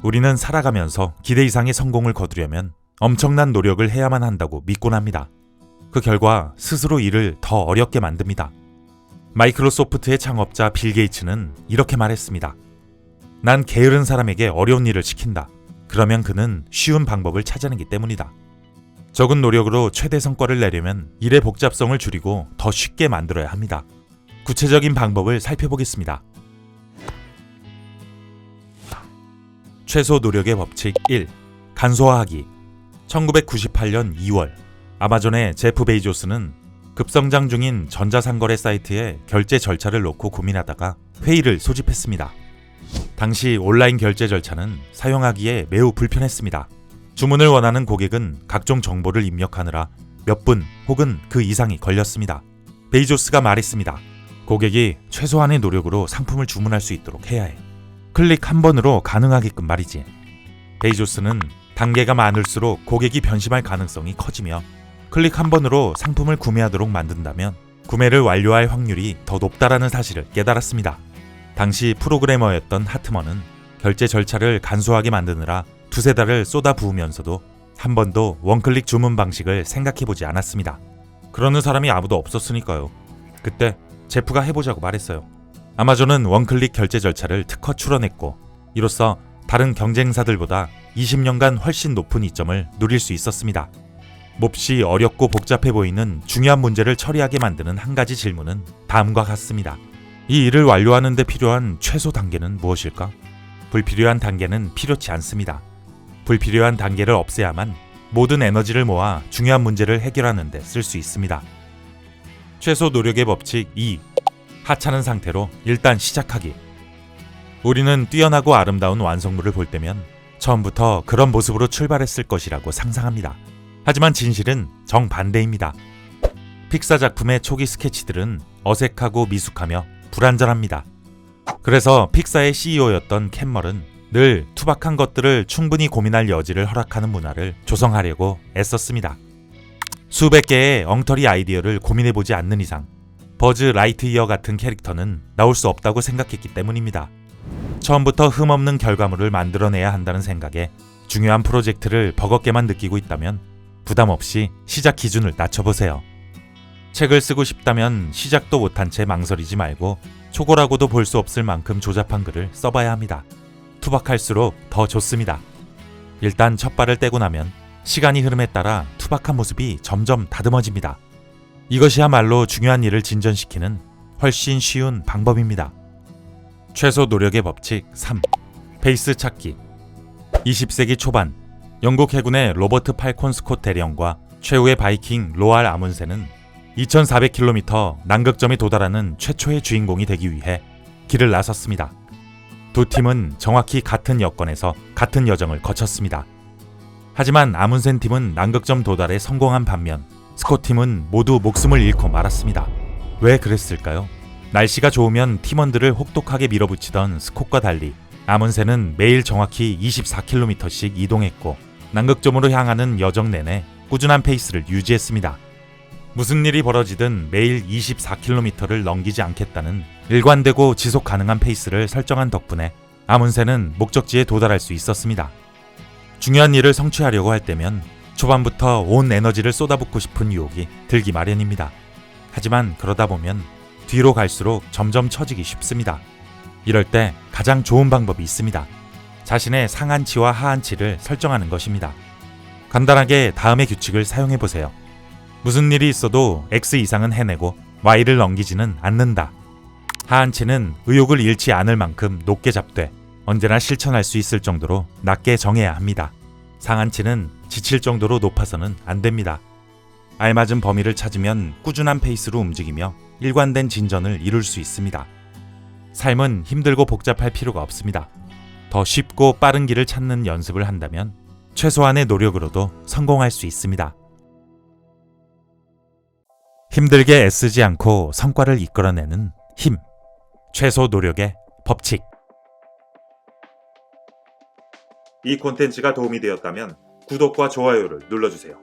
우리는 살아가면서 기대 이상의 성공을 거두려면 엄청난 노력을 해야만 한다고 믿곤 합니다. 그 결과 스스로 일을 더 어렵게 만듭니다. 마이크로소프트의 창업자 빌 게이츠는 이렇게 말했습니다. 난 게으른 사람에게 어려운 일을 시킨다. 그러면 그는 쉬운 방법을 찾아내기 때문이다. 적은 노력으로 최대 성과를 내려면 일의 복잡성을 줄이고 더 쉽게 만들어야 합니다. 구체적인 방법을 살펴보겠습니다. 최소 노력의 법칙 1. 간소화하기. 1998년 2월 아마존의 제프 베이조스는 급성장 중인 전자상거래 사이트에 결제 절차를 놓고 고민하다가 회의를 소집했습니다. 당시 온라인 결제 절차는 사용하기에 매우 불편했습니다. 주문을 원하는 고객은 각종 정보를 입력하느라 몇 분 혹은 그 이상이 걸렸습니다. 베이조스가 말했습니다. 고객이 최소한의 노력으로 상품을 주문할 수 있도록 해야 해. 클릭 한 번으로 가능하게끔 말이지. 베이조스는 단계가 많을수록 고객이 변심할 가능성이 커지며 클릭 한 번으로 상품을 구매하도록 만든다면 구매를 완료할 확률이 더 높다라는 사실을 깨달았습니다. 당시 프로그래머였던 하트먼은 결제 절차를 간소하게 만드느라 두세 달을 쏟아부으면서도 한 번도 원클릭 주문 방식을 생각해보지 않았습니다. 그러는 사람이 아무도 없었으니까요. 그때 제프가 해보자고 말했어요. 아마존은 원클릭 결제 절차를 특허 출원했고 이로써 다른 경쟁사들보다 20년간 훨씬 높은 이점을 누릴 수 있었습니다. 몹시 어렵고 복잡해 보이는 중요한 문제를 처리하게 만드는 한 가지 질문은 다음과 같습니다. 이 일을 완료하는 데 필요한 최소 단계는 무엇일까? 불필요한 단계는 필요치 않습니다. 불필요한 단계를 없애야만 모든 에너지를 모아 중요한 문제를 해결하는 데 쓸 수 있습니다. 최소 노력의 법칙 2. 하찮은 상태로 일단 시작하기. 우리는 뛰어나고 아름다운 완성물을 볼 때면 처음부터 그런 모습으로 출발했을 것이라고 상상합니다. 하지만 진실은 정반대입니다. 픽사 작품의 초기 스케치들은 어색하고 미숙하며 불완전합니다. 그래서 픽사의 CEO였던 캔멀은 늘 투박한 것들을 충분히 고민할 여지를 허락하는 문화를 조성하려고 애썼습니다. 수백 개의 엉터리 아이디어를 고민해보지 않는 이상 버즈 라이트이어 같은 캐릭터는 나올 수 없다고 생각했기 때문입니다. 처음부터 흠없는 결과물을 만들어내야 한다는 생각에 중요한 프로젝트를 버겁게만 느끼고 있다면 부담 없이 시작 기준을 낮춰보세요. 책을 쓰고 싶다면 시작도 못한 채 망설이지 말고 초고라고도 볼 수 없을 만큼 조잡한 글을 써봐야 합니다. 투박할수록 더 좋습니다. 일단 첫 발을 떼고 나면 시간이 흐름에 따라 투박한 모습이 점점 다듬어집니다. 이것이야말로 중요한 일을 진전시키는 훨씬 쉬운 방법입니다. 최소 노력의 법칙 3. 페이스 찾기. 20세기 초반 영국 해군의 로버트 팔콘 스콧 대령과 최후의 바이킹 로알 아문센은 2400km 남극점에 도달하는 최초의 주인공이 되기 위해 길을 나섰습니다. 두 팀은 정확히 같은 여건에서 같은 여정을 거쳤습니다. 하지만 아문센 팀은 남극점 도달에 성공한 반면 스콧 팀은 모두 목숨을 잃고 말았습니다. 왜 그랬을까요? 날씨가 좋으면 팀원들을 혹독하게 밀어붙이던 스콧과 달리 아문센은 매일 정확히 24km씩 이동했고 남극점으로 향하는 여정 내내 꾸준한 페이스를 유지했습니다. 무슨 일이 벌어지든 매일 24km를 넘기지 않겠다는 일관되고 지속 가능한 페이스를 설정한 덕분에 아문센은 목적지에 도달할 수 있었습니다. 중요한 일을 성취하려고 할 때면 초반부터 온 에너지를 쏟아붓고 싶은 유혹이 들기 마련입니다. 하지만 그러다 보면 뒤로 갈수록 점점 처지기 쉽습니다. 이럴 때 가장 좋은 방법이 있습니다. 자신의 상한치와 하한치를 설정하는 것입니다. 간단하게 다음의 규칙을 사용해보세요. 무슨 일이 있어도 X 이상은 해내고 Y를 넘기지는 않는다. 하한치는 의욕을 잃지 않을 만큼 높게 잡되 언제나 실천할 수 있을 정도로 낮게 정해야 합니다. 상한치는 지칠 정도로 높아서는 안 됩니다. 알맞은 범위를 찾으면 꾸준한 페이스로 움직이며 일관된 진전을 이룰 수 있습니다. 삶은 힘들고 복잡할 필요가 없습니다. 더 쉽고 빠른 길을 찾는 연습을 한다면 최소한의 노력으로도 성공할 수 있습니다. 힘들게 애쓰지 않고 성과를 이끌어내는 힘. 최소 노력의 법칙. 이 콘텐츠가 도움이 되었다면 구독과 좋아요를 눌러주세요.